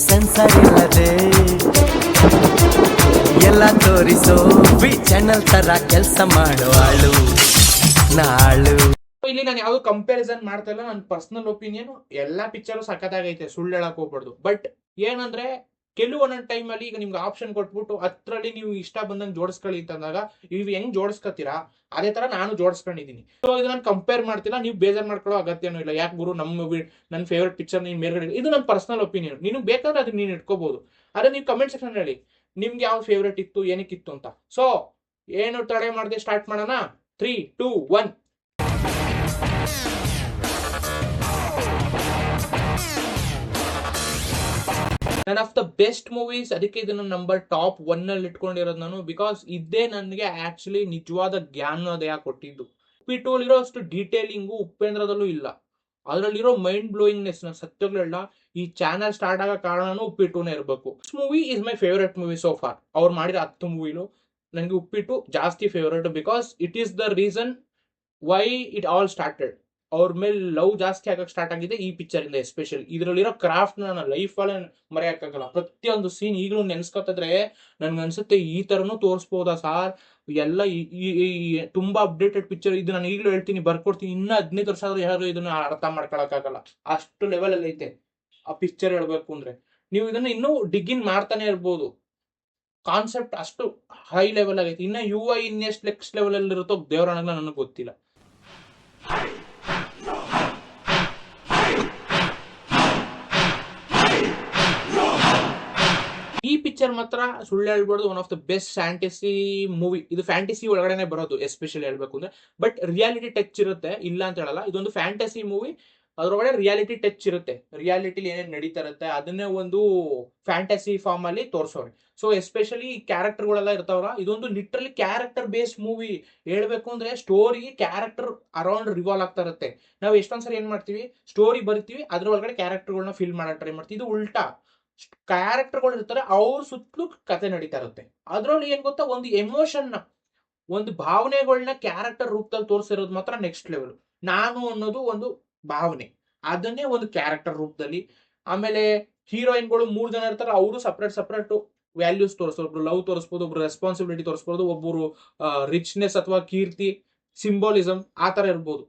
Sensor ಇಲ್ಲದೆ ಎಲ್ಲ ತೋರಿಸೋ ವಿ ಚಾನಲ್ ತರ ಕೆಲಸ ಮಾಡುವಾಳು ನಾಳು. ಇಲ್ಲಿ ನಾನು ಯಾವ್ದು ಕಂಪ್ಯಾರಿಸನ್ ಮಾಡ್ತಾ ಇಲ್ಲ, ನನ್ನ ಪರ್ಸನಲ್ ಒಪಿನಿಯನ್. ಎಲ್ಲಾ ಪಿಕ್ಚರ್ ಸಖತ್ತಾಗೈತೆ, ಸುಳ್ಳು ಹೇಳಕ್ ಹೋಗ್ಬಾರ್ದು. ಬಟ್ ಏನಂದ್ರೆ ಕೆಲವೊಂದೊಂದು ಟೈಮ್ ಅಲ್ಲಿ ಈಗ ನಿಮ್ಗೆ ಆಪ್ಷನ್ ಕೊಟ್ಬಿಟ್ಟು ಅದ್ರಲ್ಲಿ ನೀವು ಇಷ್ಟ ಬಂದಂಗೆ ಜೋಡಿಸ್ಕೊಳ್ಳಿ ಅಂತಂದಾಗ ನೀವು ಹೆಂಗ್ ಜೋಡಿಸ್ಕೊತೀರಾ ಅದೇ ತರ ನಾನು ಜೋಡಿಸ್ಕೊಂಡಿದ್ದೀನಿ. ಸೊ ಇದು ನಾನು ಕಂಪೇರ್ ಮಾಡ್ತಿಲ್ಲ, ನೀವು ಬೇಜಾರ್ ಮಾಡ್ಕೊಳ್ಳೋ ಅಗತ್ಯನೂ ಇಲ್ಲ. ಯಾಕೆ ಗುರು ನನ್ನ ಫೇವ್ರೆಟ್ ಪಿಕ್ಚರ್ ನೀನ್ ಮೇಲ್ಗಡೆ, ಇದು ನನ್ನ ಪರ್ಸನಲ್ ಒಪಿನಿಯನ್. ನಿನಗೆ ಬೇಕಾದ್ರೆ ಅದನ್ನ ನೀನು ಇಟ್ಕೋಬಹುದು. ಅದೇ ನೀವು ಕಮೆಂಟ್ ಸೆಕ್ಷನ್ ಹೇಳಿ ನಿಮ್ಗೆ ಯಾವ ಫೇವ್ರೆಟ್ ಇತ್ತು, ಏನಕ್ಕಿತ್ತು ಅಂತ. ಸೊ ಏನು ತಡೆ ಮಾಡದೆ ಸ್ಟಾರ್ಟ್ ಮಾಡೋಣ. 3, 2, 1. None of the best movies, ಅದಕ್ಕೆ ಇದನ್ನ ನಂಬರ್ ಟಾಪ್ 1 ಅಲ್ಲಿ ಇಟ್ಕೊಂಡಿರೋದು ನಾನು. ಬಿಕಾಸ್ ಇದೇ ನನಗೆ ಆಕ್ಚುಲಿ ನಿಜವಾದ ಜ್ಞಾನೋದಯ ಕೊಟ್ಟಿದ್ದು. ಉಪ್ಪಿಟ್ಟಲ್ಲಿರೋ ಅಷ್ಟು ಡೀಟೇಲಿಂಗು ಉಪೇಂದ್ರದಲ್ಲೂ ಇಲ್ಲ. ಅದರಲ್ಲಿರೋ ಮೈಂಡ್ ಬ್ಲೋಯಿಂಗ್ನೆಸ್ ನ ಸತ್ಯಗಳೆಲ್ಲ ಈ ಚಾನಲ್ ಸ್ಟಾರ್ಟ್ ಆಗೋ ಕಾರಣನೂ ಉಪ್ಪಿಟ್ಟುನೇ ಇರಬೇಕು. This movie is my favourite movie so for. ಅವ್ರು ಮಾಡಿದ 10 ಮೂವಿಲು ನನಗೆ ಉಪ್ಪಿಟ್ಟು ಜಾಸ್ತಿ favourite. Because it is the reason why it all started. ಅವ್ರ ಮೇಲೆ ಲವ್ ಜಾಸ್ತಿ ಆಗಕ್ಕೆ ಸ್ಟಾರ್ಟ್ ಆಗಿದೆ ಈ ಪಿಕ್ಚರ್ ಇಂದ. ಎಸ್ಪೆಷಲಿ ಇದರಲ್ಲಿರೋ ಕ್ರಾಫ್ಟ್ ನನ್ನ ಲೈಫ್ ಅಲ್ಲೇ ಮರೆಯಕ್ಕಾಗಲ್ಲ. ಪ್ರತಿಯೊಂದು ಸೀನ್ ಈಗಲೂ ನೆನ್ಸ್ಕೊತಿದ್ರೆ ನನ್ಗನ್ಸುತ್ತೆ ಈ ತರನು ತೋರಿಸ್ಬೋದಾ ಸಾರ್. ಎಲ್ಲ ತುಂಬಾ ಅಪ್ಡೇಟೆಡ್ ಪಿಕ್ಚರ್ ಇದು. ನಾನು ಈಗಲೂ ಹೇಳ್ತೀನಿ, ಬರ್ಕೊಡ್ತೀನಿ. ಇನ್ನ 15 ವರ್ಷ ಆದ್ರೂ ಯಾರು ಇದನ್ನ ಅರ್ಥ ಮಾಡ್ಕೊಳಕ್ಕಾಗಲ್ಲ. ಅಷ್ಟು ಲೆವೆಲ್ ಅಲ್ಲಿ ಐತೆ ಆ ಪಿಕ್ಚರ್ ಹೇಳ್ಬೇಕು ಅಂದ್ರೆ. ನೀವು ಇದನ್ನ ಇನ್ನೂ ಡಿಗ್ಗಿನ್ ಮಾಡ್ತಾನೆ ಇರ್ಬೋದು. ಕಾನ್ಸೆಪ್ಟ್ ಅಷ್ಟು ಹೈ ಲೆವೆಲ್ ಆಗೈತೆ. ಇನ್ನ UI ಇನ್ನೆಷ್ಟು ನೆಕ್ಸ್ಟ್ ಲೆವೆಲ್ ಅಲ್ಲಿ ಇರುತ್ತೋ ದೇವರನ್ನ ನನಗೆ ಗೊತ್ತಿಲ್ಲ. ಈ ಪಿಕ್ಚರ್ ಮಾತ್ರ ಸುಳ್ಳು ಹೇಳ್ಬಾರ್ದು, one of the best fantasy movie. ಇದು ಫ್ಯಾಂಟಸಿ ಒಳಗಡೆನೆ ಬರೋದು ಎಸ್ಪೆಷಲಿ ಹೇಳ್ಬೇಕು ಅಂದ್ರೆ. ಬಟ್ ರಿಯಾಲಿಟಿ ಟಚ್ ಇರುತ್ತೆ, ಇಲ್ಲ ಅಂತ ಹೇಳಲ್ಲ. ಇದೊಂದು ಫ್ಯಾಂಟಸಿ ಮೂವಿ, ಅದ್ರೊಳಗಡೆ ರಿಯಾಲಿಟಿ ಟಚ್ ಇರುತ್ತೆ. ರಿಯಾಲಿಟಿಲಿ ಏನೇನು ನಡೀತಾ ಇರುತ್ತೆ ಅದನ್ನೇ ಒಂದು ಫ್ಯಾಂಟಸಿ ಫಾರ್ಮ್ ಅಲ್ಲಿ ತೋರಿಸೋರೆ. So especially ಕ್ಯಾರೆಕ್ಟರ್ಗಳೆಲ್ಲ ಇರ್ತಾವ್ರ. ಇದೊಂದು ಲಿಟ್ರಲಿ ಕ್ಯಾರೆಕ್ಟರ್ ಬೇಸ್ಡ್ ಮೂವಿ. ಹೇಳ್ಬೇಕು ಅಂದ್ರೆ ಸ್ಟೋರಿ ಕ್ಯಾರೆಕ್ಟರ್ ಅರೌಂಡ್ ರಿವಾಲ್ವ್ ಆಗ್ತಾ ಇರುತ್ತೆ. ನಾವು ಎಷ್ಟೊಂದ್ಸರಿ ಏನ್ ಮಾಡ್ತೀವಿ, ಸ್ಟೋರಿ ಬರಿತೀವಿ, ಅದ್ರ ಒಳಗಡೆ ಕ್ಯಾರೆಕ್ಟರ್ಗಳನ್ನ ಫಿಲ್ ಮಾಡಕ್ ಟ್ರೈ ಮಾಡ್ತೀವಿ. ಇದು ಉಲ್ಟಾ. ಕ್ಯಾರೆಕ್ಟರ್ಗಳು ಇರ್ತಾರೆ, ಅವ್ರ ಸುತ್ತಲೂ ಕತೆ ನಡೀತಾ ಇರುತ್ತೆ. ಅದ್ರಲ್ಲಿ ಏನ್ ಗೊತ್ತಾ, ಒಂದು ಎಮೋಷನ್ ನ, ಒಂದು ಭಾವನೆಗಳನ್ನ ಕ್ಯಾರೆಕ್ಟರ್ ರೂಪದಲ್ಲಿ ತೋರಿಸಿರೋದು ಮಾತ್ರ ನೆಕ್ಸ್ಟ್ ಲೆವೆಲ್. ನಾನು ಅನ್ನೋದು ಒಂದು ಭಾವನೆ, ಅದನ್ನೇ ಒಂದು ಕ್ಯಾರೆಕ್ಟರ್ ರೂಪದಲ್ಲಿ. ಆಮೇಲೆ ಹೀರೋಯಿನ್ಗಳು 3 ಜನ ಇರ್ತಾರೆ, ಅವರು ಸಪ್ರೇಟ್ ವ್ಯಾಲ್ಯೂಸ್ ತೋರಿಸ್ತಾರೆ. ಒಬ್ರು ಲವ್ ತೋರಿಸ್ಬೋದು, ಒಬ್ರು ರೆಸ್ಪಾನ್ಸಿಬಿಲಿಟಿ ತೋರಿಸ್ಬೋದು, ಒಬ್ಬರು ರಿಚ್ನೆಸ್ ಅಥವಾ ಕೀರ್ತಿ, ಸಿಂಬಾಲಿಸಮ್ ಆ ತರ ಇರ್ಬೋದು.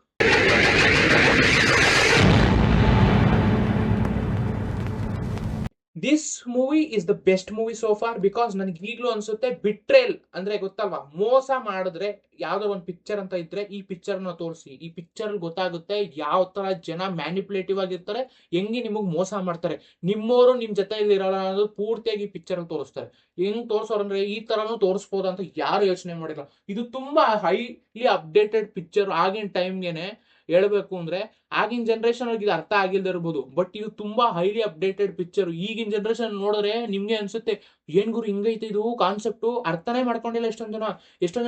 This movie is the best movie so far. Because ನನಗೆ ಈಗಲೂ ಅನ್ಸುತ್ತೆ ಬಿಟ್ರೇಲ್ ಅಂದ್ರೆ ಗೊತ್ತಲ್ವಾ, ಮೋಸ ಮಾಡಿದ್ರೆ ಯಾವ್ದೋ ಒಂದು ಪಿಕ್ಚರ್ ಅಂತ ಇದ್ರೆ ಈ ಪಿಕ್ಚರ್ ನ ತೋರಿಸಿ. ಈ ಪಿಕ್ಚರ್ ಗೊತ್ತಾಗುತ್ತೆ ಯಾವ ತರ ಜನ ಮ್ಯಾನಿಪುಲೇಟಿವ್ ಆಗಿರ್ತಾರೆ, ಹೆಂಗೆ ನಿಮಗ್ ಮೋಸ ಮಾಡ್ತಾರೆ, ನಿಮ್ಮವರು ನಿಮ್ ಜೊತೆ ಇರಲ್ಲ ಅನ್ನೋದು ಪೂರ್ತಿಯಾಗಿ ಈ ಪಿಕ್ಚರ್ ಅಲ್ಲಿ ತೋರಿಸ್ತಾರೆ. ಹೆಂಗ್ ತೋರ್ಸೋರಂದ್ರೆ ಈ ತರನು ತೋರಿಸ್ಬೋದು ಅಂತ ಯಾರು ಯೋಚನೆ ಮಾಡಿಲ್ಲ. ಇದು ತುಂಬಾ ಹೈಲಿ ಅಪ್ಡೇಟೆಡ್ ಪಿಕ್ಚರ್. ಆಗಿನ ಟೈಮ್ಗೆನೆ ಹೇಳ್ಬೇಕು ಅಂದ್ರೆ ಆಗಿನ ಜನರೇಷನ್ ಅವ್ರಿಗೆ ಇದು ಅರ್ಥ ಆಗಿಲ್ದೇ ಇರ್ಬೋದು, ಬಟ್ ಇದು ತುಂಬಾ ಹೈಲಿ ಅಪ್ಡೇಟೆಡ್ ಪಿಕ್ಚರ್. ಈಗಿನ ಜನರೇಷನ್ ನೋಡಿದ್ರೆ ನಿಮ್ಗೆ ಅನ್ಸುತ್ತೆ, ಏನ್ ಗುರು ಹಿಂಗೈತೆ ಇದು ಕಾನ್ಸೆಪ್ಟ್, ಅರ್ಥನೇ ಮಾಡ್ಕೊಂಡಿಲ್ಲ ಎಷ್ಟೊಂದ್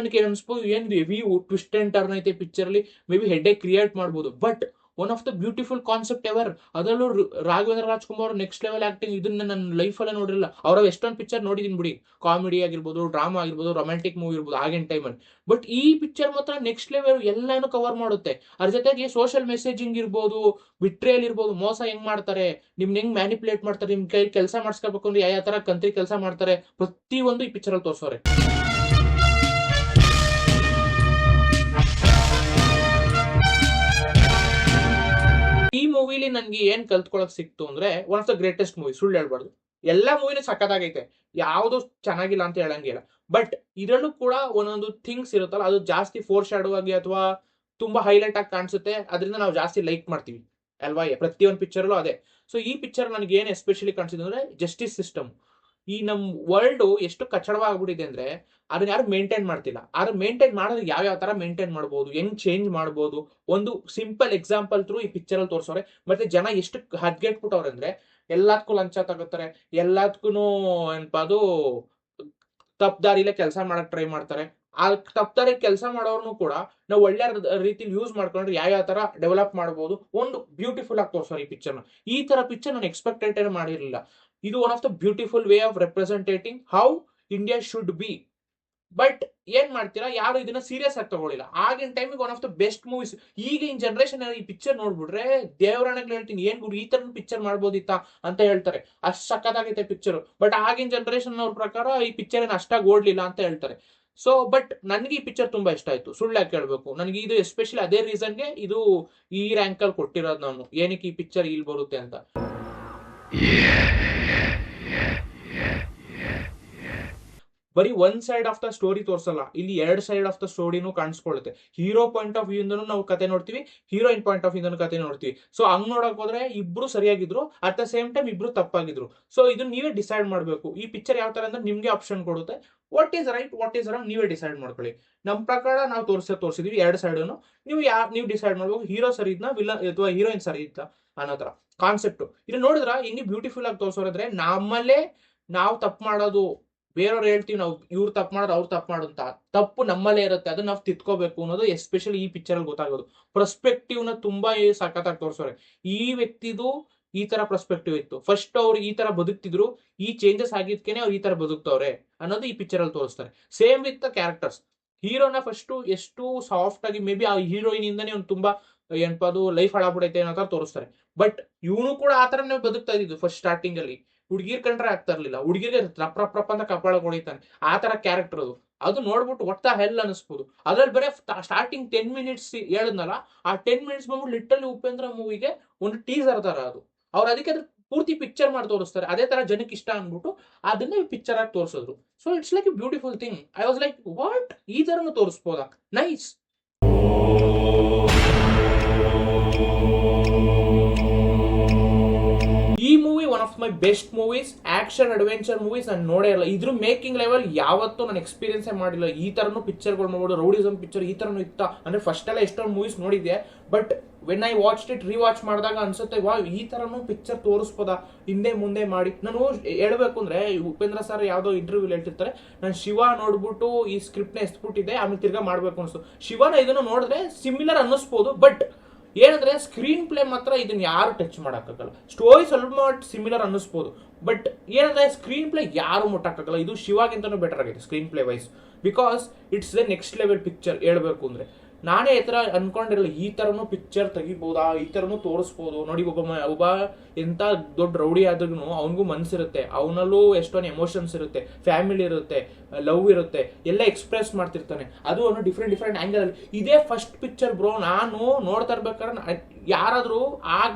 ಜನಕ್ಕೆ ಅನ್ಸ್ಬೋದು ಏನ್ ಹೆವಿ ಟ್ವಿಸ್ಟ್ ಅಂಡ್ ಟರ್ನ್ ಐತೆ ಪಿಕ್ಚರ್ ಅಲ್ಲಿ, ಮೇ ಬಿ ಹೆಡ್ ಕ್ರಿಯೇಟ್ ಮಾಡ್ಬೋದು. But one of the beautiful concept ever. ಅದರಲ್ಲೂ Raghavendra Rajkumar next level acting, ಇದನ್ನ ನನ್ನ ಲೈಫ್ ಅಲ್ಲೇ ನೋಡಿರಲಿಲ್ಲ. ಅವ್ರ ಎಷ್ಟೊಂದು ಪಿಕ್ಚರ್ ನೋಡಿದೀನಿ ಬಿಡಿ, ಕಾಮಿಡಿ ಆಗಿರ್ಬೋದು, ಡ್ರಾಮಾ ಆಗಿರ್ಬೋದು, ರೊಮ್ಯಾಂಟಿಕ್ ಮೂವಿ ಇರ್ಬೋದು ಆಗಿನ ಟೈಮಲ್ಲಿ. ಬಟ್ ಈ ಪಿಕ್ಚರ್ ಮಾತ್ರ ನೆಕ್ಸ್ಟ್ ಲೆವೆಲ್ ಎಲ್ಲಾನು ಕವರ್ ಮಾಡುತ್ತೆ. ಅದ್ರ ಜೊತೆಗೆ ಸೋಷಿಯಲ್ ಮೆಸೇಜಿಂಗ್ ಇರ್ಬೋದು, ಬಿಟ್ರೇಲ್ ಇರ್ಬೋದು, ಮೋಸ ಹೆಂಗ್ ಮಾಡ್ತಾರೆ, ನಿಮ್ನ ಹೆಂಗ್ ಮ್ಯಾನಿಪುಲೇಟ್ ಮಾಡ್ತಾರೆ, ನಿಮ್ ಕೈ ಕೆಲಸ ಮಾಡಿಸ್ಕೋಬೇಕು ಅಂದ್ರೆ ಯಾವ ತರ ಕಂತ್ರಿ ಕೆಲಸ ಮಾಡ್ತಾರೆ, ಪ್ರತಿಯೊಂದು ಈ ಪಿಕ್ಚರ್ ಅಲ್ಲಿ ತೋರ್ಸೋರೆ. ಈ ಮೂವಿಲಿ ನನ್ಗೆ ಏನ್ ಕಲ್ತ್ಕೊಳಕ್ ಸಿಕ್ತು ಅಂದ್ರೆ, one of the greatest movie. ಸುಳ್ಳು ಹೇಳ್ಬಾರ್ದು, ಎಲ್ಲಾ ಮೂವಿನೂ ಸಖತ್ತಾಗೈತೆ, ಯಾವ್ದು ಚೆನ್ನಾಗಿಲ್ಲ ಅಂತ ಹೇಳಂಗಿಲ್ಲ. ಬಟ್ ಇದರಲ್ಲೂ ಕೂಡ ಒಂದೊಂದು ಥಿಂಗ್ಸ್ ಇರುತ್ತಲ್ಲ, ಅದು ಜಾಸ್ತಿ ಫೋರ್ ಶಾಡೋ ಆಗಿ ಅಥವಾ ತುಂಬಾ ಹೈಲೈಟ್ ಆಗಿ ಕಾಣಿಸುತ್ತೆ. ಅದರಿಂದ ನಾವು ಜಾಸ್ತಿ ಲೈಕ್ ಮಾಡ್ತೀವಿ ಅಲ್ವಾ, ಪ್ರತಿಯೊಂದು ಪಿಕ್ಚರ್ಲ್ಲೂ ಅದೇ. ಸೊ ಈ ಪಿಕ್ಚರ್ ನನಗೆ ಏನ್ ಎಸ್ಪೆಷಲಿ ಕಾಣಿಸಿದೆ ಅಂದ್ರೆ ಜಸ್ಟಿಸ್ ಸಿಸ್ಟಮ್. ಈ ನಮ್ ವರ್ಲ್ಡ್ ಎಷ್ಟು ಕಚ್ಚಡವಾಗ್ಬಿಟ್ಟಿದೆ ಅಂದ್ರೆ ಅದನ್ನ ಯಾರು ಮೇಂಟೈನ್ ಮಾಡ್ತಿಲ್ಲ. ಆದ್ರೆ ಮೇಂಟೈನ್ ಮಾಡೋದು ಯಾವ ತರ ಮೇಂಟೈನ್ ಮಾಡ್ಬೋದು, ಹೆಂಗ್ ಚೇಂಜ್ ಮಾಡ್ಬೋದು, ಒಂದು ಸಿಂಪಲ್ ಎಕ್ಸಾಂಪಲ್ ಥ್ರೂ ಈ ಪಿಕ್ಚರ್ ಅಲ್ಲಿ ತೋರಿಸೋರೆ. ಮತ್ತೆ ಜನ ಎಷ್ಟು ಹದ್ಗೆಟ್ಬಿಟ್ಟವ್ರೆ ಅಂದ್ರೆ ಎಲ್ಲದಕ್ಕೂ ಲಂಚ ತಗೋತಾರೆ, ಎಲ್ಲದಕ್ಕೂ ಏನಪ್ಪಾ ಅದು ತಪ್ಪದಾರಿಲೇ ಕೆಲಸ ಮಾಡಕ್ ಟ್ರೈ ಮಾಡ್ತಾರೆ. ಆ ತಪ್ಪದಾರಿ ಕೆಲಸ ಮಾಡೋರ್ನು ಕೂಡ ನಾವು ಒಳ್ಳೆ ರೀತಿಲಿ ಯೂಸ್ ಮಾಡ್ಕೊಂಡ್ರೆ ಯಾವ ತರ ಡೆವಲಪ್ ಮಾಡಬಹುದು, ಒಂದು ಬ್ಯೂಟಿಫುಲ್ ಆಗಿ ತೋರಿಸೋರು ಈ ಪಿಕ್ಚರ್ ನ. ಈ ತರ ಪಿಕ್ಚರ್ ನಾನು ಎಕ್ಸ್ಪೆಕ್ಟೆಡ್ ಮಾಡಿರಲಿಲ್ಲ. ಇದು one of the beautiful way of representing how India should be. But ಏನ್ ಮಾಡ್ತೀರಾ, ಯಾರು ಇದನ್ನ ಸೀರಿಯಸ್ ಆಗಿ ತಗೊಳ್ಳಿಲ್ಲ. ಆಗಿನ ಟೈಮಿಗೆ one of the best movies. ಈಗಿನ ಜನರೇಷನ್ ಈ ಪಿಕ್ಚರ್ ನೋಡ್ಬಿಟ್ರೆ ದೇವರಾಣಗಳು ಹೇಳ್ತೀನಿ, ಏನ್ ಗುರು ಈ ತರ ಪಿಕ್ಚರ್ ಮಾಡ್ಬೋದಿತ್ತಾ ಅಂತ ಹೇಳ್ತಾರೆ. ಅಷ್ಟ್ ಸಕ್ಕತ್ತಾಗೈತೆ ಪಿಕ್ಚರ್. ಬಟ್ ಆಗಿನ ಜನರೇಷನ್ ಅವ್ರ ಪ್ರಕಾರ ಈ ಪಿಕ್ಚರ್ ಏನ್ ಅಷ್ಟಾಗಿ ಓಡ್ಲಿಲ್ಲ ಅಂತ ಹೇಳ್ತಾರೆ. ಸೊ ಬಟ್ ನನಗೆ ಈ ಪಿಕ್ಚರ್ ತುಂಬಾ ಇಷ್ಟ ಆಯ್ತು, ಸುಳ್ಳು ಯಾಕೆ ಹೇಳ್ಬೇಕು. ನನಗೆ ಇದು ಎಸ್ಪೆಷಲಿ ಅದೇ ರೀಸನ್ಗೆ ಇದು ಈ ರ್ಯಾಂಕ್ ಅಲ್ಲಿ ಕೊಟ್ಟಿರೋದು ನಾನು, ಏನಕ್ಕೆ ಈ ಪಿಕ್ಚರ್ ಇಲ್ಲಿ ಬರುತ್ತೆ ಅಂತ. ಬರೀ one side of the story ತೋರ್ಸಲ್ಲ, ಇಲ್ಲಿ 2 ಸೈಡ್ ಆಫ್ ದ ಸ್ಟೋರಿನೂ ಕಾಣಿಸ್ಕೊಳ್ಳುತ್ತೆ. ಹೀರೋ ಪಾಯಿಂಟ್ ಆಫ್ ವ್ಯೂ ಇಂದನೂ ನಾವು ಕತೆ ನೋಡ್ತೀವಿ, ಹೀರೋಯಿನ್ ಪಾಯಿಂಟ್ ಆಫ್ ವ್ಯೂ ಕತೆ ನೋಡ್ತೀವಿ. ಸೊ ಹಂಗ್ ನೋಡಕ್ ಹೋದ್ರೆ ಇಬ್ರು ಸರಿಯಾಗಿದ್ರು, ಅಟ್ ದ ಸೇಮ್ ಟೈಮ್ ಇಬ್ರು ತಪ್ಪಾಗಿದ್ರು. ಸೊ ಇದನ್ನ ನೀವೇ ಡಿಸೈಡ್ ಮಾಡ್ಬೇಕು. ಈ ಪಿಕ್ಚರ್ ಯಾವ ತರ ಅಂದ್ರೆ ನಿಮ್ಗೆ ಆಪ್ಷನ್ ಕೊಡುತ್ತೆ, what is right what is wrong ನೀವೇ ಡಿಸೈಡ್ ಮಾಡ್ಕೊಳ್ಳಿ. ನಮ್ ಪ್ರಕಾರ ನಾವು ತೋರಿಸಿದೀವಿ 2 ಸೈಡ್ನು. ನೀವು ಡಿಸೈಡ್ ಮಾಡ್ಬೇಕು, ಹೀರೋ ಸರಿ ಇದ್ನ ವಿಲನ್ ಅಥವಾ ಹೀರೋಯಿನ್ ಸರಿ ಇದ್ದ ಅನ್ನೋ ತರ ಕಾನ್ಸೆಪ್ಟ್. ಇದು ನೋಡಿದ್ರ ಹೆಂಗೆ ಬ್ಯೂಟಿಫುಲ್ ಆಗಿ ತೋರ್ಸೋರಿದ್ರೆ, ನಮ್ಮಲ್ಲೇ ನಾವು ತಪ್ಪು ಮಾಡೋದು, ಬೇರೆಯವ್ರು ಹೇಳ್ತೀವಿ ನಾವು ಇವ್ರು ತಪ್ಪು ಮಾಡೋದು ಅವ್ರು ತಪ್ಪು ಮಾಡು ಅಂತ, ತಪ್ಪು ನಮ್ಮಲ್ಲೇ ಇರುತ್ತೆ, ಅದನ್ನ ನಾವು ತಿತ್ಕೋಬೇಕು ಅನ್ನೋದು ಎಸ್ಪೆಷಲಿ ಈ ಪಿಕ್ಚರ್ ಅಲ್ಲಿ ಗೊತ್ತಾಗೋದು. ಪರ್ಸ್ಪೆಕ್ಟಿವ್ ನ ತುಂಬಾ ಸಖತ್ತಾಗಿ ತೋರ್ಸೋರೆ. ಈ ವ್ಯಕ್ತಿದು ಈ ತರ ಪರ್ಸ್ಪೆಕ್ಟಿವ್ ಇತ್ತು, ಫಸ್ಟ್ ಅವ್ರು ಈ ತರ ಬದುಕ್ತಿದ್ರು, ಈ ಚೇಂಜಸ್ ಆಗಿದ್ಕೇನೆ ಅವ್ರು ಈ ತರ ಬದುಕ್ತವ್ರೆ ಅನ್ನೋದು ಈ ಪಿಕ್ಚರ್ ಅಲ್ಲಿ ತೋರಿಸ್ತಾರೆ. Same with the characters. ಹೀರೋನ ಫಸ್ಟ್ ಎಷ್ಟು ಸಾಫ್ಟ್ ಆಗಿ, ಮೇ ಬಿ ಆ ಹೀರೋಯಿನ್ ಇಂದಾನೆ ಅವ್ನು ತುಂಬಾ ಏನಪ್ಪಾ ಅದು ಲೈಫ್ ಹಾಳಾಗ್ಬಿಡೈತೆ ಅನ್ನೋ ತರ ತೋರಿಸ್ತಾರೆ. ಬಟ್ ಇವನು ಕೂಡ ಆ ತರನೇ ಬದುಕ್ತಾ ಇದ್ದು ಫಸ್ಟ್ ಸ್ಟಾರ್ಟಿಂಗ್ ಅಲ್ಲಿ. ಹುಡುಗಿರ್ ಕಂಡ್ರೆ ಆಗ್ತಾ ಇರ್ಲಿಲ್ಲ, ಹುಡುಗಿರ್ಗೆ ರಪ್ರಪ್ರಪ್ ಅಂತ ಕಪಾಳ ಹೊಡಿತಾನೆ, ಆ ತರ ಕ್ಯಾರೆಕ್ಟರ್ ಅದು ನೋಡ್ಬಿಟ್ಟು ಒಟ್ಟ ಹೆಲ್ ಅನಿಸ್ಬೋದು. ಅದ್ರಲ್ಲಿ ಬರೀ ಸ್ಟಾರ್ಟಿಂಗ್ 10 ಮಿನಿಟ್ಸ್ ಹೇಳಿದ್ನಲ್ಲ, ಆ 10 ಮಿನಿಟ್ಸ್ ಬಂದ್ಬಿಟ್ಟು ಲಿಟರಲಿ ಉಪೇಂದ್ರ ಮೂವಿಗೆ ಒಂದು ಟೀಸರ್ ತರ ಅದು. ಅವ್ರು ಅದಕ್ಕೆ ಅದ್ರ ಪೂರ್ತಿ ಪಿಕ್ಚರ್ ಮಾಡಿ ತೋರಿಸ್ತಾರೆ, ಅದೇ ತರ ಜನಕ್ಕೆ ಇಷ್ಟ ಅನ್ಬಿಟ್ಟು ಅದನ್ನೇ ಪಿಕ್ಚರ್ ಆಗಿ ತೋರಿಸಿದ್ರು. So it's like A beautiful thing. I was like what, ಈ ತರನು ತೋರಿಸ್ಬೋದಾ, ನೈಸ್. ಈ movie one of my best movies, action adventure movies ನಾನು ನೋಡೇ ಇಲ್ಲ. ಇದ್ರ ಮೇಕಿಂಗ್ ಲೆವೆಲ್ ಯಾವತ್ತೂ ನಾನು ಎಕ್ಸ್ಪೀರಿಯನ್ಸೇ ಮಾಡಿಲ್ಲ. ಈ ತರನು ಪಿಕ್ಚರ್ಗಳು ನೋಡೋದು, ರೌಡಿಸಮ್ ಪಿಕ್ಚರ್ ಈ ತರನು ಇತ್ತ ಅಂದ್ರೆ ಫಸ್ಟ್ ಎಲ್ಲ ಎಷ್ಟೊಂದು ಮೂವೀಸ್ ನೋಡಿದ್ದೆ. But when I watch it rewatch ಮಾಡಿದಾಗ ಅನ್ಸುತ್ತೆ, ವಾ ಈ ತರನು ಪಿಕ್ಚರ್ ತೋರಿಸ್ಬೋದಾ ಹಿಂದೆ ಮುಂದೆ ಮಾಡಿ. ನಾನು ಹೇಳ್ಬೇಕು ಅಂದ್ರೆ ಉಪೇಂದ್ರ ಸರ್ ಯಾವ್ದೋ ಇಂಟರ್ವ್ಯೂ ಹೇಳ್ತಿರ್ತಾರೆ, ನಾನು ಶಿವ ನೋಡ್ಬಿಟ್ಟು ಈ ಸ್ಕ್ರಿಪ್ಟ್ ನ ಎಸ್ಬಿಟ್ಟಿದ್ದೆ, ಆಮೇಲೆ ತಿರ್ಗಾ ಮಾಡ್ಬೇಕು ಅನ್ಸು. ಶಿವನ ಇದನ್ನು ನೋಡಿದ್ರೆ ಸಿಮಿಲರ್ ಅನ್ನಿಸ್ಬೋದು, ಬಟ್ ಏನಂದ್ರೆ ಸ್ಕ್ರೀನ್ ಪ್ಲೇ ಮಾತ್ರ ಇದನ್ನ ಯಾರು ಟಚ್ ಮಾಡಕ್ಕಾಗಲ್ಲ. ಸ್ಟೋರಿ ಸ್ವಲ್ಪ ಸಿಮಿಲರ್ ಅನ್ನಿಸ್ಬೋದು, ಬಟ್ ಏನಂದ್ರೆ ಸ್ಕ್ರೀನ್ ಪ್ಲೇ ಯಾರು ಮುಟ್ಟಕ್ಕಾಗಲ್ಲ. ಇದು ಶಿವಾಗಿಂತನೂ ಬೆಟರ್ ಆಗಿದೆ screenplay wise, because it's the next level picture. ಹೇಳ್ಬೇಕು ಅಂದ್ರೆ ನಾನೇ ಈ ತರ ಅನ್ಕೊಂಡಿರಲಿಲ್ಲ, ಈ ತರನು ಪಿಕ್ಚರ್ ತೆಗಿಬಹುದಾ, ಈ ತರನು ತೋರಿಸ್ಬೋದು. ನೋಡಿ, ಒಬ್ಬ ಎಂತ ದೊಡ್ಡ ರೌಡಿ ಆದ್ರೂ ಅವನಿಗೂ ಮನ್ಸಿರುತ್ತೆ, ಅವನಲ್ಲೂ ಎಷ್ಟೊಂದು ಎಮೋಷನ್ಸ್ ಇರುತ್ತೆ, ಫ್ಯಾಮಿಲಿ ಇರುತ್ತೆ, ಲವ್ ಇರುತ್ತೆ, ಎಲ್ಲ ಎಕ್ಸ್ಪ್ರೆಸ್ ಮಾಡ್ತಿರ್ತಾನೆ. ಅದು ಅವನು ಡಿಫ್ರೆಂಟ್ ಆಂಗಲ್ ಅಲ್ಲಿ. ಇದೇ ಫಸ್ಟ್ ಪಿಕ್ಚರ್ ಬ್ರೋ. ನಾನು ನೋಡ್ತಾ ಇರ್ಬೇಕಾದ್ರೆ ಯಾರಾದ್ರೂ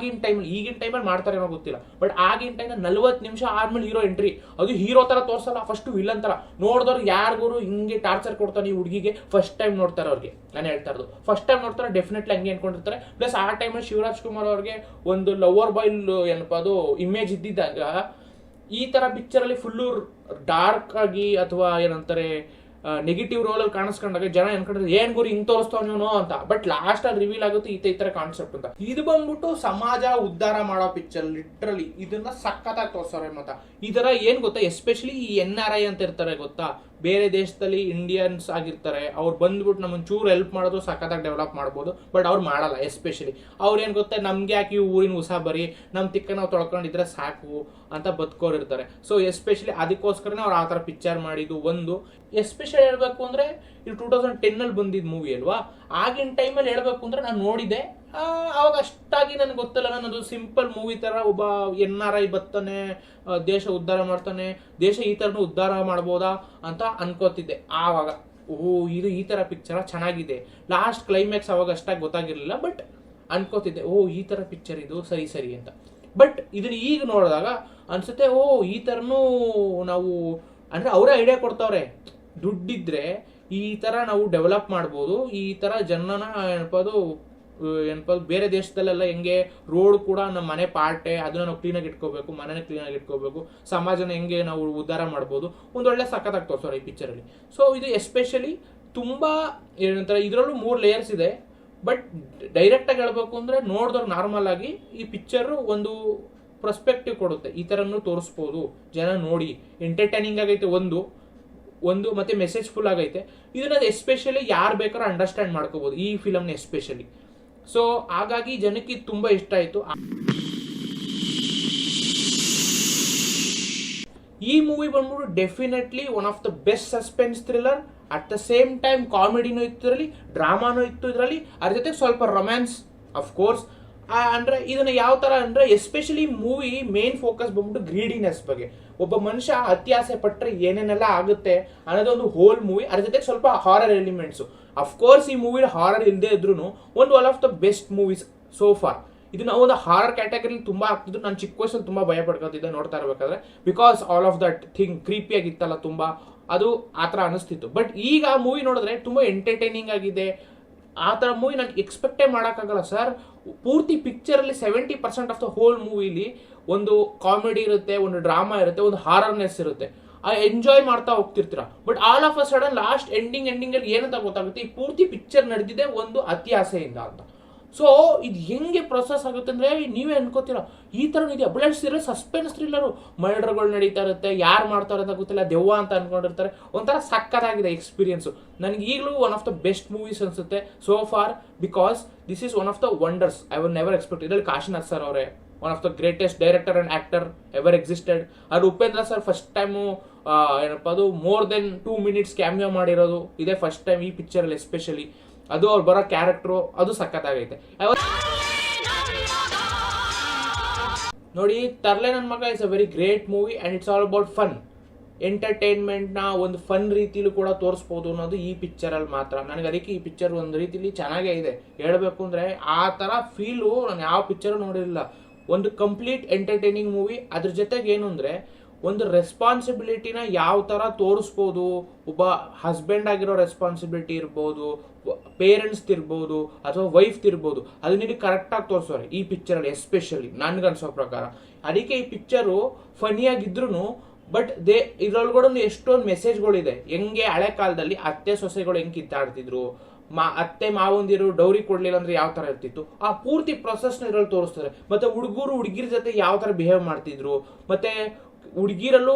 ಈಗಿನ ಟೈಮಲ್ಲಿ ಮಾಡ್ತಾರೆ ಏನೋ ಗೊತ್ತಿಲ್ಲ, ಬಟ್ ಆಗಿನ ಟೈಮ್ 40 ನಿಮಿಷ ಆದ್ಮೇಲೆ ಹೀರೋ ಎಂಟ್ರಿ, ಅದು ಹೀರೋ ತರ ತೋರ್ಸಲ್ಲ, ಫಸ್ಟ್ ವಿಲನ್ ತರ. ನೋಡಿದವ್ರು ಯಾರಿಗೂ ಹಿಂಗೆ ಟಾರ್ಚರ್ ಕೊಡ್ತಾನೆ ಈ ಹುಡುಗಿಗೆ, ಫಸ್ಟ್ ಟೈಮ್ ನೋಡ್ತಾರೆ ಅವ್ರಿಗೆ. ನಾನು ಹೇಳ್ತಾ ಇರೋದು ಫಸ್ಟ್ ಟೈಮ್ ನೋಡ್ತಾರೆ, ಡೆಫಿನೆಟ್ಲಿ ಹಂಗೆ ಅನ್ಕೊಂಡಿರ್ತಾರೆ. ಪ್ಲಸ್ ಆ ಟೈಮಲ್ಲಿ ಶಿವರಾಜ್ ಕುಮಾರ್ ಅವ್ರಿಗೆ ಒಂದು ಲವರ್ ಬಾಯ್ ಏನಪ್ಪಾ ಅದು ಇಮೇಜ್ ಇದ್ದಿದ್ದಾಗ, ಈ ತರ ಪಿಕ್ಚರ್ ಅಲ್ಲಿ ಫುಲ್ಲು ಡಾರ್ಕ್ ಆಗಿ ಅಥವಾ ಏನಂತಾರೆ ನೆಗೆಟಿವ್ ರೋಲ್ ಅಲ್ಲಿ ಕಾಣಿಸ್ಕೊಂಡಾಗ ಜನ ಅನ್ಕೊಂಡ್ರೆ ಏನ್ ಗುರಿ ಹಿಂಗ್ ತೋರಿಸ್ತಾವ ನೀನು ಅಂತ. ಬಟ್ ಲಾಸ್ಟ್ ಅಲ್ಲಿ ರಿವೀಲ್ ಆಗುತ್ತೆ ಈ ತರ ಕಾನ್ಸೆಪ್ಟ್ ಅಂತ. ಇದು ಬಂದ್ಬಿಟ್ಟು ಸಮಾಜ ಉದ್ಧಾರ ಮಾಡೋ ಪಿಕ್ಚರ್. ಲಿಟ್ರಲಿ ಇದನ್ನ ಸಖತ್ತಾಗಿ ತೋರ್ಸೋರೆ. ಮತ್ತ ಇದರ ಏನ್ ಗೊತ್ತಾ, ಎಸ್ಪೆಷಲಿ ಈ NRI ಅಂತ ಇರ್ತಾರೆ ಗೊತ್ತಾ, ಬೇರೆ ದೇಶದಲ್ಲಿ ಇಂಡಿಯನ್ಸ್ ಆಗಿರ್ತಾರೆ, ಅವ್ರು ಬಂದ್ಬಿಟ್ಟು ನಮ್ಮನ್ನ ಚೂರು ಹೆಲ್ಪ್ ಮಾಡಿದ್ರು ಸಖತ್ತಾಗಿ ಡೆವಲಪ್ ಮಾಡ್ಬೋದು. ಬಟ್ ಅವ್ರು ಮಾಡಲ್ಲ. ಎಸ್ಪೆಷಲಿ ಅವ್ರು ಏನ್ ಗೊತ್ತಾ, ನಮ್ಗೆ ಯಾಕೆ ಊರಿನ ಉಸಾ ಬರಿ, ನಮ್ ತಿಕ್ಕ ನಾವು ತೊಳ್ಕೊಂಡಿದ್ರೆ ಸಾಕು ಅಂತ ಬದುಕೋರು ಇರ್ತಾರೆ. ಸೊ ಎಸ್ಪೆಷಲಿ ಅದಕ್ಕೋಸ್ಕರನೇ ಅವ್ರು ಆ ತರ ಪಿಕ್ಚರ್ ಮಾಡಿದ್ದು. ಒಂದು ಎಸ್ಪೆಷಲಿ ಹೇಳ್ಬೇಕು ಅಂದ್ರೆ ಇದು 2010 ಅಲ್ಲಿ ಬಂದಿದ್ ಮೂವಿ ಅಲ್ವಾ. ಆಗಿನ ಟೈಮಲ್ಲಿ ಹೇಳ್ಬೇಕು ಅಂದ್ರೆ ನಾನು ನೋಡಿದೆ, ಅವಾಗ ಅಷ್ಟಾಗಿ ನನ್ಗೆ ಗೊತ್ತಿಲ್ಲ. ನನ್ನದು ಸಿಂಪಲ್ ಮೂವಿ ತರ, ಒಬ್ಬ NRI ಬರ್ತಾನೆ, ದೇಶ ಉದ್ಧಾರ ಮಾಡ್ತಾನೆ, ದೇಶ ಈ ತರನು ಉದ್ಧಾರ ಮಾಡ್ಬೋದಾ ಅಂತ ಅನ್ಕೋತಿದ್ದೆ ಆವಾಗ. ಇದು ಈ ತರ ಪಿಕ್ಚರ್ ಚೆನ್ನಾಗಿದೆ. ಲಾಸ್ಟ್ ಕ್ಲೈಮ್ಯಾಕ್ಸ್ ಅವಾಗ ಅಷ್ಟಾಗಿ ಗೊತ್ತಾಗಿರ್ಲಿಲ್ಲ, ಬಟ್ ಅನ್ಕೋತಿದ್ದೆ ಈ ತರ ಪಿಕ್ಚರ್ ಇದು ಸರಿ ಅಂತ. ಬಟ್ ಇದನ್ನ ಈಗ ನೋಡಿದಾಗ ಅನ್ಸುತ್ತೆ, ಈ ತರನು ನಾವು ಅಂದ್ರೆ ಅವರೇ ಐಡಿಯಾ ಕೊಡ್ತಾವ್ರೆ, ದುಡ್ಡಿದ್ರೆ ಈ ತರ ನಾವು ಡೆವಲಪ್ ಮಾಡ್ಬೋದು, ಈ ತರ ಜನನ ಏನಪ್ಪದು ಬೇರೆ ದೇಶದಲ್ಲೆಲ್ಲ ಹೆಂಗೆ ರೋಡ್ ಕೂಡ ನಮ್ಮ ಮನೆ ಪಾರ್ಟೆ, ಅದನ್ನ ನಾವು ಕ್ಲೀನಾಗಿ ಇಟ್ಕೋಬೇಕು, ಮನೆನ ಕ್ಲೀನಾಗಿ ಇಟ್ಕೋಬೇಕು, ಸಮಾಜನ ಹೆಂಗೆ ನಾವು ಉದ್ಧಾರ ಮಾಡ್ಬೋದು, ಒಂದೊಳ್ಳೆ ಸಖತ್ತಾಗಿ ತೋರಿಸೋರು ಈ ಪಿಕ್ಚರ್ ಅಲ್ಲಿ. ಸೊ ಇದು ಎಸ್ಪೆಷಲಿ ತುಂಬಾ ಏನಂತಾರೆ, ಇದರಲ್ಲೂ 3 ಲೇಯರ್ಸ್ ಇದೆ. ಬಟ್ ಡೈರೆಕ್ಟ್ ಆಗಿ ಹೇಳ್ಬೇಕು ಅಂದ್ರೆ ನೋಡಿದವ್ರು ನಾರ್ಮಲ್ ಆಗಿ ಈ ಪಿಕ್ಚರ್ ಒಂದು ಪರ್ಸ್ಪೆಕ್ಟಿವ್ ಕೊಡುತ್ತೆ, ಈ ತರನು ತೋರಿಸ್ಬೋದು, ಜನ ನೋಡಿ ಎಂಟರ್ಟೈನಿಂಗ್ ಆಗೈತೆ ಒಂದು ಮತ್ತೆ ಮೆಸೇಜ್ ಫುಲ್ ಆಗೈತೆ. ಇದನ್ನ ಎಸ್ಪೆಷಲಿ ಯಾರು ಬೇಕಾದ್ರೂ ಅಂಡರ್ಸ್ಟ್ಯಾಂಡ್ ಮಾಡ್ಕೋಬಹುದು ಈ ಫಿಲಮ್ನ ಎಸ್ಪೆಷಲಿ. ಸೊ ಹಾಗಾಗಿ ಜನಕ್ಕೆ ಇದು ತುಂಬಾ ಇಷ್ಟ ಆಯ್ತು. ಈ ಮೂವಿ ಬಂದ್ಬಿಟ್ಟು definitely one of the best suspense thriller at the same time ಕಾಮಿಡಿನೂ ಇತ್ತು ಇದರಲ್ಲಿ, ಡ್ರಾಮಾನೂ ಇತ್ತು ಇದರಲ್ಲಿ, ಅದ್ರ ಜೊತೆ ಸ್ವಲ್ಪ ರೊಮ್ಯಾನ್ಸ್ ಅಫ್ಕೋರ್ಸ್. ಅಂದ್ರೆ ಇದನ್ನ ಯಾವ ತರ ಅಂದ್ರೆ ಎಸ್ಪೆಷಲಿ ಮೂವಿ ಮೇನ್ ಫೋಕಸ್ ಬಂದ್ಬಿಟ್ಟು ಗ್ರೀಡಿನೆಸ್ ಬಗ್ಗೆ. ಒಬ್ಬ ಮನುಷ್ಯ ಅತ್ಯಾಸೆ ಪಟ್ಟರೆ ಏನೇನೆಲ್ಲ ಆಗುತ್ತೆ ಅನ್ನೋದೊಂದು ಹೋಲ್ ಮೂವಿ. ಅದ್ರ ಜೊತೆ ಸ್ವಲ್ಪ ಹಾರರ್ ಎಲಿಮೆಂಟ್ಸ್. ಅಫ್ಕೋರ್ಸ್ ಈ ಮೂವಿ ಹಾರರ್ ಇಲ್ಲದೆ ಇದ್ರು one of the best movies so for. ಇದು ನಾವು ಒಂದು ಹಾರರ್ ಕ್ಯಾಟಗರಿ ತುಂಬಾ ಆಗ್ತಿದ್ರು. ನಾನು ಚಿಕ್ಕ ವಯಸ್ಸಲ್ಲಿ ತುಂಬಾ ಭಯ ಪಡ್ಕೊತಿದ್ದೆ ನೋಡ್ತಾ ಇರ್ಬೇಕಾದ್ರೆ, because all of that thing creepy ಆಗಿತ್ತಲ್ಲ ತುಂಬಾ, ಅದು ಆತರ ಅನಿಸ್ತಿತ್ತು. ಬಟ್ ಈಗ ಆ ಮೂವಿ ನೋಡಿದ್ರೆ ತುಂಬಾ ಎಂಟರ್ಟೈನಿಂಗ್ ಆಗಿದೆ. ಆ ಥರ ಮೂವಿ ನಾನು ಎಕ್ಸ್ಪೆಕ್ಟೇ ಮಾಡೋಕ್ಕಾಗಲ್ಲ ಸರ್. ಪೂರ್ತಿ ಪಿಕ್ಚರಲ್ಲಿ 70% ಆಫ್ ದ ಹೋಲ್ ಮೂವಿಲಿ ಒಂದು ಕಾಮಿಡಿ ಇರುತ್ತೆ, ಒಂದು ಡ್ರಾಮಾ ಇರುತ್ತೆ, ಒಂದು ಹಾರರ್ನೆಸ್ ಇರುತ್ತೆ. ಎಂಜಾಯ್ ಮಾಡ್ತಾ ಹೋಗ್ತಿರ್ತೀರ. But all of a sudden last ending ಅಲ್ಲಿ ಏನಂತ ಗೊತ್ತಾಗುತ್ತೆ, ಈ ಪೂರ್ತಿ ಪಿಕ್ಚರ್ ನಡೆದಿದೆ ಒಂದು ಅತಿ ಆಸೆಯಿಂದ ಅಂತ. ಸೊ ಇದು ಹೆಂಗೆ ಪ್ರೊಸೆಸ್ ಆಗುತ್ತೆ ಅಂದ್ರೆ ನೀವೇ ಅನ್ಕೋತೀರ ಈ ತರ ಇದೆಯಾ. ಬ್ಲಡ್ ಥ್ರಿಲ್ಲರ್, ಸಸ್ಪೆನ್ಸ್ ಥ್ರಿಲ್ಲರು, ಮರ್ಡರ್ಗಳು ನಡೀತಾ ಇರುತ್ತೆ, ಯಾರು ಮಾಡ್ತಾರೆ ಅಂತ ಗೊತ್ತಿಲ್ಲ, ದೆವ್ವ ಅಂತ ಅನ್ಕೊಂಡಿರ್ತಾರೆ. ಒಂಥರ ಸಕ್ಕತ್ತಾಗಿದೆ ಎಕ್ಸ್ಪೀರಿಯನ್ಸು. ನನಗೆ ಈಗಲೂ one of the best movies ಅನ್ಸುತ್ತೆ so far, because this is one of the wonders I will never expect. ಇದರಲ್ಲಿ ಕಾಶಿನಾಥ್ ಸರ್ ಅವರೇ one of the greatest director and actor ever existed. ಅದು ಉಪೇಂದ್ರ ಸರ್ ಫಸ್ಟ್ ಟೈಮು ಏನಪ್ಪ ಅದು more than 2 minutes cameo ಮಾಡಿರೋದು ಇದೇ first time ಈ ಪಿಕ್ಚರಲ್ಲಿ especially. ಅದು ಅವ್ರು ಬರೋ ಕ್ಯಾರೆಕ್ಟ್ರು ಅದು ಸಖತ್ತಾಗೈತೆ. ನೋಡಿ, Tarle Nanna Maga is a very great movie and it's all about fun. ಎಂಟರ್ಟೈನ್ಮೆಂಟ್ನ ಒಂದು ಫನ್ ರೀತಿಲೂ ಕೂಡ ತೋರಿಸ್ಬೋದು ಅನ್ನೋದು ಈ ಪಿಕ್ಚರಲ್ಲಿ ಮಾತ್ರ. ನನಗೆ ಅದಕ್ಕೆ ಈ ಪಿಕ್ಚರ್ ಒಂದು ರೀತಿಲಿ ಚೆನ್ನಾಗೇ ಇದೆ. ಹೇಳಬೇಕು ಅಂದರೆ ಆ ಥರ ಫೀಲು ನಾನು ಯಾವ ಪಿಕ್ಚರು ನೋಡಿರಲಿಲ್ಲ. ಒಂದು ಕಂಪ್ಲೀಟ್ ಎಂಟರ್ಟೈನಿಂಗ್ ಮೂವಿ. ಅದ್ರ ಜೊತೆಗೆ ಏನು ಅಂದರೆ ಒಂದು ರೆಸ್ಪಾನ್ಸಿಬಿಲಿಟಿನ ಯಾವ ಥರ ತೋರಿಸ್ಬೋದು, ಒಬ್ಬ ಹಸ್ಬೆಂಡ್ ಆಗಿರೋ ರೆಸ್ಪಾನ್ಸಿಬಿಲಿಟಿ ಇರ್ಬೋದು, ಪೇರೆಂಟ್ಸ್ ಇರ್ಬೋದು ಅಥವಾ ವೈಫ್ ಇರ್ಬೋದು, ಅದನ್ನ ಕರೆಕ್ಟಾಗಿ ತೋರಿಸೋರೆ ಈ ಪಿಕ್ಚರಲ್ಲಿ ಎಸ್ಪೆಷಲಿ ನನ್ಗನ್ಸೋ ಪ್ರಕಾರ. ಅದಕ್ಕೆ ಈ ಪಿಕ್ಚರು ಫನಿಯಾಗಿದ್ರು ಬಟ್ ಇದ್ರೊಳಗಡೆ ಎಷ್ಟೊಂದು ಮೆಸೇಜ್ಗಳಿದೆ. ಹೆಂಗೆ ಹಳೆ ಕಾಲದಲ್ಲಿ ಅತ್ತೆ ಸೊಸೆಗಳು ಹೆಂಗೆ ಕಿತ್ತಾಡ್ತಿದ್ರು, ಅತ್ತೆ ಮಾವಂದಿರು ಡೌರಿ ಕೊಡ್ಲಿಲ್ಲ ಅಂದ್ರೆ ಯಾವ ತರ ಇರ್ತಿತ್ತು, ಆ ಪೂರ್ತಿ ಪ್ರೊಸೆಸ್ನ ಇದ್ರಲ್ಲಿ ತೋರಿಸ್ತಾರೆ. ಮತ್ತೆ ಹುಡುಗಿರ ಜೊತೆ ಯಾವ ತರ ಬಿಹೇವ್ ಮಾಡ್ತಿದ್ರು, ಮತ್ತೆ ಹುಡುಗಿರಲ್ಲೂ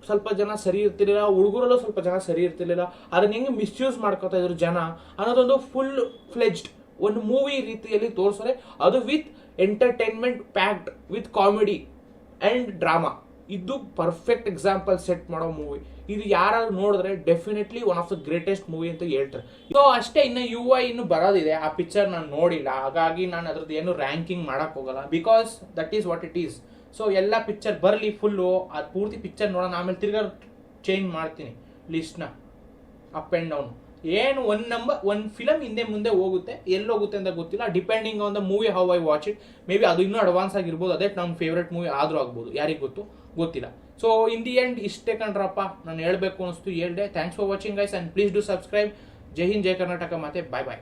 ಸ್ವಲ್ಪ ಜನ ಸರಿ ಇರ್ತಿರ್ಲಿಲ್ಲ, ಹುಡುಗರಲ್ಲೂ ಸ್ವಲ್ಪ ಜನ ಸರಿ ಇರ್ತಿರ್ಲಿಲ್ಲ, ಅದನ್ನ ಹೆಂಗೆ ಮಿಸ್ಯೂಸ್ ಮಾಡ್ಕೋತಾ ಇದ್ರು ಜನ ಅನ್ನೋದೊಂದು ಫುಲ್ ಫ್ಲೆಜ್ಡ್ ಒಂದು ಮೂವಿ ರೀತಿಯಲ್ಲಿ ತೋರಿಸ್ತಾರೆ. ಅದು with entertainment packed with comedy and drama. ಇದು ಪರ್ಫೆಕ್ಟ್ ಎಕ್ಸಾಂಪಲ್ ಸೆಟ್ ಮಾಡೋ ಮೂವಿ. ಇದು ಯಾರಾದ್ರೂ ನೋಡಿದ್ರೆ definitely one of the greatest movie ಅಂತ ಹೇಳ್ತಾರೆ. ಸೊ ಅಷ್ಟೇ, ಇನ್ನು UI ಇನ್ನು ಬರೋದಿದೆ. ಆ ಪಿಕ್ಚರ್ ನಾನು ನೋಡಿಲ್ಲ, ಹಾಗಾಗಿ ನಾನು ಅದ್ರದ್ದು ಏನು ರ್ಯಾಂಕಿಂಗ್ ಮಾಡಕ್ ಹೋಗಲ್ಲ, because that is what it is. So ಎಲ್ಲ ಪಿಕ್ಚರ್ ಬರಲಿ ಫುಲ್ಲು, ಅದು ಪೂರ್ತಿ ಪಿಕ್ಚರ್ ನೋಡೋಣ. ಆಮೇಲೆ ತಿರ್ಗಾ ಚೇಂಜ್ ಮಾಡ್ತೀನಿ ಲಿಸ್ಟ್ನ ಅಪ್ ಆ್ಯಂಡ್ ಡೌನ್. ಏನು ಒಂದು ಫಿಲಮ್ ಹಿಂದೆ ಮುಂದೆ ಹೋಗುತ್ತೆ, ಎಲ್ಲಿ ಹೋಗುತ್ತೆ ಅಂತ ಗೊತ್ತಿಲ್ಲ. Depending on the movie how I watch it. May be ಅದು ಇನ್ನೂ ಅಡ್ವಾನ್ಸ್ ಆಗಿರ್ಬೋದು, ಅದೇ ನಮ್ಮ ಫೇವ್ರೆಟ್ ಮೂವಿ ಆದರೂ ಆಗ್ಬೋದು, ಯಾರಿಗೆ ಗೊತ್ತಿಲ್ಲ. ಸೊ ಇನ್ ದಿ ಎಂಡ್ ಇಷ್ಟೇ ಕಣ್ರಪ್ಪ, ನಾನು ಹೇಳಬೇಕು ಅನಿಸ್ತು ಹೇಳ್ದೆ. Thanks for watching guys and please do subscribe. Jai Hind, Jai Karnataka, ಮತ್ತೆ ಬಾಯ್ ಬಾಯ್.